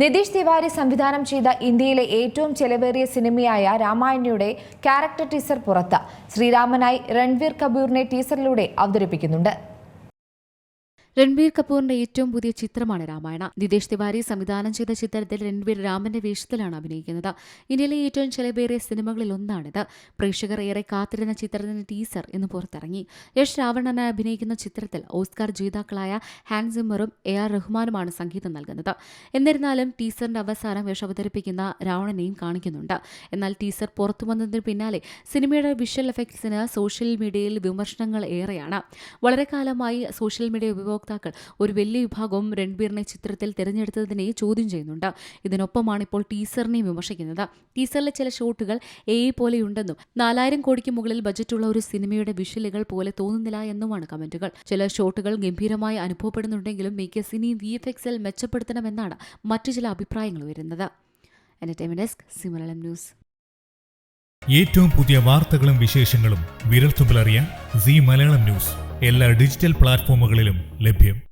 നിതീഷ് തിവാരി സംവിധാനം ചെയ്ത ഇന്ത്യയിലെ ഏറ്റവും ചെലവേറിയ സിനിമയായ രാമായണയുടെ ക്യാരക്ടർ ടീസർ പുറത്ത്. ശ്രീരാമനായി രൺവീർ കപൂറിനെ ടീസറിലൂടെ അവതരിപ്പിക്കുന്നുണ്ട്. രൺബീർ കപൂറിന്റെ ഏറ്റവും പുതിയ ചിത്രമാണ് രാമായണ. നിതീഷ് തിവാരി സംവിധാനം ചെയ്ത ചിത്രത്തിൽ രൺബീർ രാമന്റെ വേഷത്തിലാണ് അഭിനയിക്കുന്നത്. ഇന്ത്യയിലെ ഏറ്റവും ചെലവേറിയ സിനിമകളിൽ ഒന്നാണിത്. പ്രേക്ഷകർ ഏറെ കാത്തിരുന്ന ചിത്രത്തിന്റെ ടീസർ ഇന്ന് പുറത്തിറങ്ങി. യശ് രാവണനായി അഭിനയിക്കുന്ന ചിത്രത്തിൽ ഓസ്കാർ ജേതാക്കളായ ഹാൻസ് സിമ്മറും AR റഹ്മാനുമാണ് സംഗീതം നൽകുന്നത്. എന്നിരുന്നാലും ടീസറിന്റെ അവസാനം യശ് അവതരിപ്പിക്കുന്ന രാവണനെയും കാണിക്കുന്നുണ്ട്. എന്നാൽ ടീസർ പുറത്തു വന്നതിന് പിന്നാലെ സിനിമയുടെ വിഷ്വൽ എഫക്ട്സിന് സോഷ്യൽ മീഡിയയിൽ വിമർശനങ്ങൾ ഏറെയാണ്. വളരെ കാലമായി സോഷ്യൽ മീഡിയ ഉപഭോക്താക്കൾ ഒരു വലിയ വിഭാഗവും രൺബീറിനെ ചിത്രത്തിൽ തിരഞ്ഞെടുത്തതിനെ ചോദ്യം ചെയ്യുന്നുണ്ട്. ഇതിനൊപ്പമാണ് ഇപ്പോൾ ടീസറിനെയും വിമർശിക്കുന്നത്. ടീസറിലെ ചില ഷോട്ടുകൾ AI പോലെയുണ്ടെന്നും 4000 കോടിക്ക് മുകളിൽ ബജറ്റുള്ള ഒരു സിനിമയുടെ വിഷ്വലുകൾ പോലെ തോന്നുന്നില്ല എന്നുമാണ് കമന്റുകൾ. ചില ഷോട്ടുകൾ ഗംഭീരമായി അനുഭവപ്പെടുന്നുണ്ടെങ്കിലും മേക്കേഴ്സ് ഇനിയും VFXൽ മെച്ചപ്പെടുത്തണമെന്നാണ് മറ്റു ചില അഭിപ്രായങ്ങൾ വരുന്നത്. Entertainment desk, C Malayalam news. ഏറ്റവും പുതിയ വാർത്തകളും വിശേഷങ്ങളും വിരൽത്തുമ്പിലറിയാൻ സി മലയാളം ന്യൂസ് എല്ലാ ഡിജിറ്റൽ പ്ലാറ്റ്ഫോമുകളിലും ലഭ്യം.